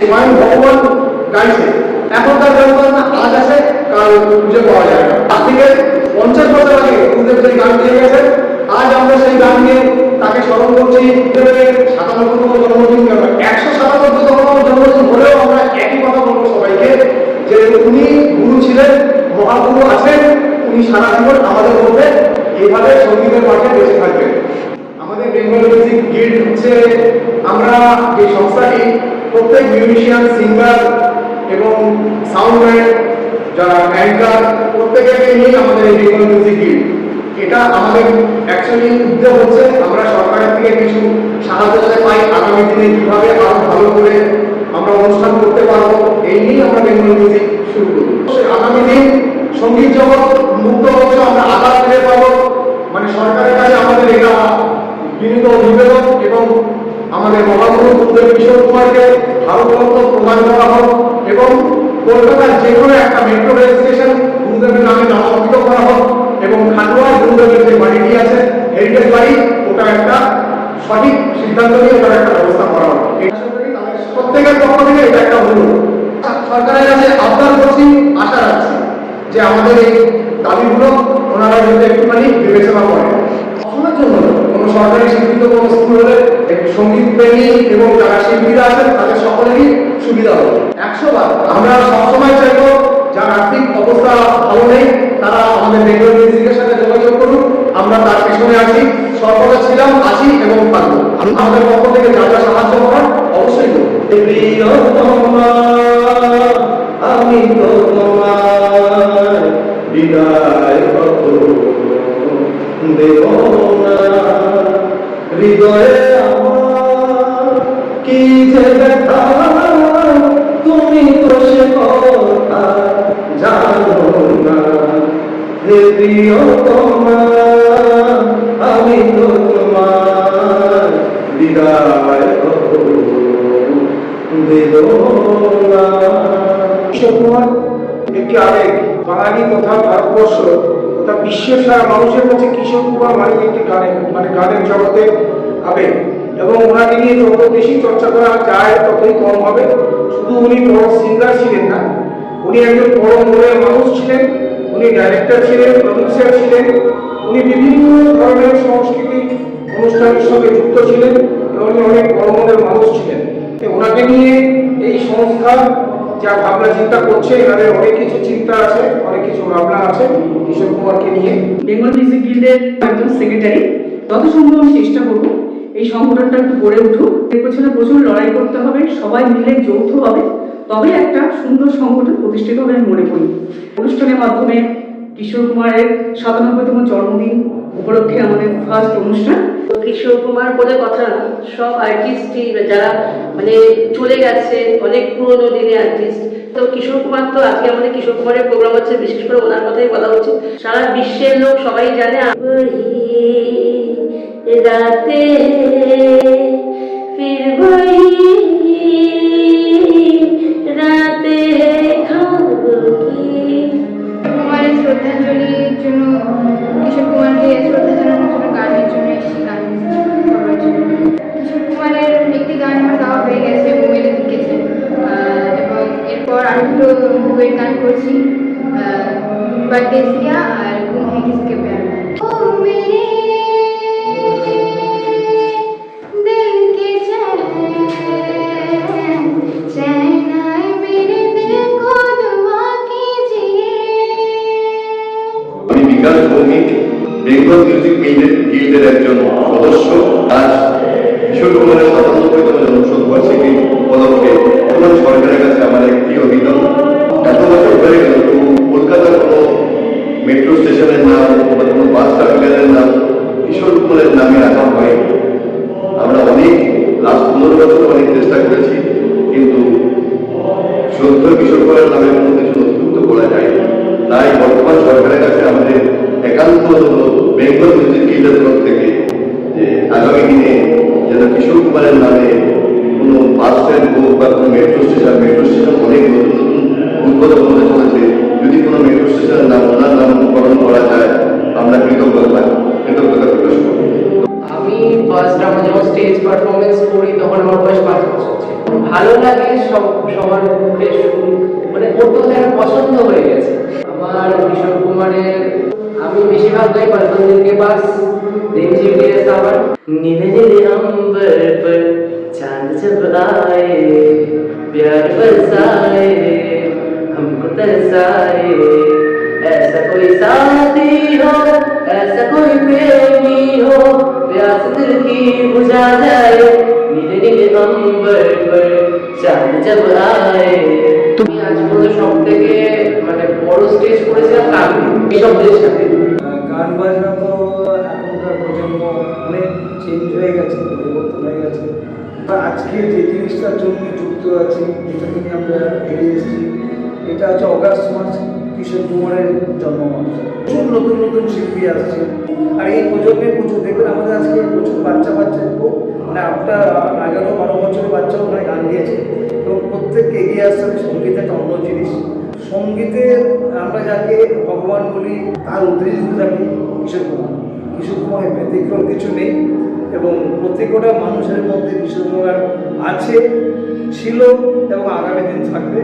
স্বয়ং ভগবান গাইছে। এখনকার গান না আজ আছে কাল খুঁজে পাওয়া যায় না। আজ থেকে 50 বছর আগে গুরুদেব যে গান দিয়ে গেছেন, আজ আমরা সেই গান নিয়ে তাকে স্মরণ করছি। 97তম জন্মদিন, 197তম জন্মদিন হলেও আমরা একই কথা বলবো সবাইকে যে উনি গুরু ছিলেন, মহাগুরু আছেন, উনি সারা জীবন আমাদের মধ্যে এইভাবে সঙ্গীতের মাঠে বেঁচে থাকবেন। আমাদের বেঙ্গল মিউজিক গিল্ড হচ্ছে আমরা যে সংস্থাটি প্রত্যেক মিউজিশিয়ান, সিঙ্গার এবং সাউন্ডম্যান, যারা অ্যাঙ্কার, প্রত্যেককে নিয়ে আমাদের এই বেঙ্গল মিউজিক গিল্ড। এটা আমাদের অ্যাকচুয়ালি উদ্যোগ হচ্ছে আমরা সরকারের থেকে কিছু সাহায্য যাতে পাই, আগামী দিনে কীভাবে আরো ভালো করে আমরা অনুষ্ঠান করতে পারবো, এই নিয়ে আমরা বেঙ্গল মিউজিক শুরু করব। আগামী দিন সঙ্গীত জগৎ মুক্ত হচ্ছে, আমরা আঘাত ফিরে পাবো। মানে সরকারের কাছে আমাদের এটা বিনীত নিবেদন এবং আমাদের মহাগুরু গুরুদেব কিশোর কুমারকে ভারতরত্ন প্রদান করা হোক এবং কলকাতার যে কোনো একটা মেট্রো রেল স্টেশন গুরুদেবের নামে নামাঙ্কিত করা হোক এবং খাটুয়ার গুরুদেবের যে বাড়িটি আছে হেরিটেজ বাড়ি, ওটা একটা সঠিক সিদ্ধান্ত নিয়ে ওটার একটা ব্যবস্থা করা হোক। প্রত্যেকের পক্ষ থেকে এটা একটা অনুরোধ। সরকারের কাছে আবদার করছি, আশা রাখছি যে আমাদের এই দাবিগুলো ওনারা যাতে একটুখানি বিবেচনা করেন। সবসময়ের জন্য কোনো সরকারি স্বীকৃত কোনো স্কুল হলে সঙ্গীত প্রেমী এবং যারা শিল্পীরা আছেন তাদের সকলেরই সুবিধা হবে। 100 বার আমরা সবসময় চাইবো যার আর্থিক অবস্থা ভালো নেই তারা আমাদের বেঙ্গল মিউজিকের সাথে যোগাযোগ করুন, আমরা তার পেছনে আছি, সর্বদা ছিলাম, আছি এবং থাকবো। আমাদের পক্ষ থেকে যা যা সাহায্য করার অবশ্যই করবো। আমি তো তোমার বিদায় কত দেব না, হৃদয়ে আমার কি যে ব্যথা, তুমি তো সে কথা জানো না। হে প্রিয় তোমার, আমি তো তোমার বিদায় কত দেব না। কিশোর কুমার একটি আবেগ, বাঙালি তথা ভারতবর্ষ তথা বিশ্বের সারা মানুষের কাছে কিশোর কুমার মানে একটি গানের জগতে আবেগ এবং ওনাকে নিয়ে যত বেশি চর্চা করা যায় ততই কম হবে। শুধু উনি বড় সিঙ্গার ছিলেন না, উনি একজন বড় মনের মানুষ ছিলেন, উনি ডাইরেক্টর ছিলেন, প্রডিউসার ছিলেন, উনি বিভিন্ন ধরনের সাংস্কৃতিক অনুষ্ঠানের সঙ্গে যুক্ত ছিলেন এবং অনেক বড় মনের মানুষ ছিলেন। ওনাকে নিয়ে এই সংস্থা যা ভাবনা চিন্তা করছে, এখানে অনেক কিছু চিন্তা আছে, অনেক কিছু ভাবনা আছে কিশোর কুমারকে নিয়ে। বেঙ্গল মিউজিক গিল্ডের একজন সেক্রেটারি, যত সম্ভব আমি চেষ্টা করবো এই সংগঠনটা একটু গড়ে উঠুক। এর পেছনে প্রচুর লড়াই করতে হবে, সবাই মিলে যৌথভাবে, তবে একটা সুন্দর সংগঠন প্রতিষ্ঠিত হবে আমি মনে করি। অনুষ্ঠানের মাধ্যমে কিশোর কুমারের 97তম জন্মদিন উপলক্ষে আমাদের ফার্স্ট অনুষ্ঠান। কিশোর কুমার বলে কথা না, সব আর্টিস্টই যারা মানে চলে গেছে, অনেক পুরোনো দিনের আর্টিস্ট। তো কিশোর কুমার তো আজকে আমাদের কিশোর কুমারের প্রোগ্রাম হচ্ছে, বিশেষ করে ওনার কথাই বলা হচ্ছে। সারা বিশ্বের লোক সবাই জানে রাতে ফির বহি রাতে খাবো কি। কুমারের শ্রদ্ধাঞ্জলির জন্য, কিশোর কুমারকে শ্রদ্ধা জানানোর জন্য গানের জন্য এসেছি, গান করার জন্য। কিশোর কুমারের একটি গান আমার গাওয়া হয়ে গেছে, মোবাইলে লিখেছে, এবং এরপর আরো দুটো বইয়ের গান করছি, বার্থডে আর গুম হ্যাঁ কিসকে প্যার। বেঙ্গল মিউজিক গিল্ডের একজন সদস্য। আজ কিশোর কুমারের 97তম জন্মশতবার্ষিকী উপলক্ষে সরকারের কাছে আমার একটি অভিযোগ, এত বছর হয়ে গেল কলকাতার কোনো মেট্রো স্টেশনের নাম বা কোনো বাস টার্মিনালের নাম কিশোর কুমারের নামে রাখা হয়। আমরা অনেক লাস্ট 15 বছর অনেক চেষ্টা করেছি, কিন্তু শুদ্ধ কিশোর কুমারের নামের মধ্যে কিছু নথিভুক্ত করা যায়। তাই বর্তমান সরকারের কাছে আমাদের একান্ত বেঙ্গল মিউজিক গিল্ডের তরফ থেকে যে আগামী দিনে যেন কিশোর কুমারের নামে কোনো বাস স্ট্যান্ড হোক বা কোনো মেট্রো স্টেশন অনেক নতুন নতুন উদ্বোধন হতে চলেছে। যদি কোনো মেট্রো স্টেশনের নাম ওনার নামকরণ করা যায় আমরা কৃতজ্ঞতা প্রকাশ করব। আমি ফার্স্ট আমার যখন স্টেজ পারফরমেন্স করি তখন আমার বয়স 5 বছর ছিল। ভালো লাগে সবার মুখে শুনি, মানে ওর তো একটা পছন্দ হয়ে গেছে। আমার কিশোর কুমারের আমি বেশিরভাগ গাই पसंद के पास रिमझिम गिरे सावन नीले नीले अंबर पर चांद जब आए प्यार बरसाए हमको तरसाए ऐसा कोई साथी हो ऐसा कोई प्रेमी हो प्यास दिल की बुझा जाए नीले नीले अंबर पर चांद जब आए তুমি আজ পর্যন্ত সব থেকে মানে বড় স্টেজ করেছিলাম গান এসবদের সাথে। গান বাজনা তো এখনকার প্রজন্ম অনেক চেঞ্জ হয়ে গেছে, পরিবর্তন হয়ে গেছে। আজকে যে জিনিসটার জন্য যুক্ত আছি, যেটা থেকে আমরা এগিয়ে এসেছি, এটা হচ্ছে অগাস্ট মাস, কিশোর কুমারের জন্মমাস। প্রচুর নতুন নতুন শিল্পী আসছে, আর এই প্রজন্মে প্রচুর দেখবেন আমাদের আজকে প্রচুর বাচ্চা খুব মানে আপনার 11-12 বছরের বাচ্চাও ওখানে গান দিয়েছে, এবং প্রত্যেককে এগিয়ে আসছে। সঙ্গীত একটা অন্য জিনিস, সঙ্গীতে আমরা যাকে ভগবান বলি তার উদ্ধৃত থাকি কিশোর কুমারের ব্যতিক্রম কিছু নেই, এবং প্রত্যেকটা মানুষের মধ্যে কিশোর কুমার আছে, ছিল এবং আগামী দিন থাকবে।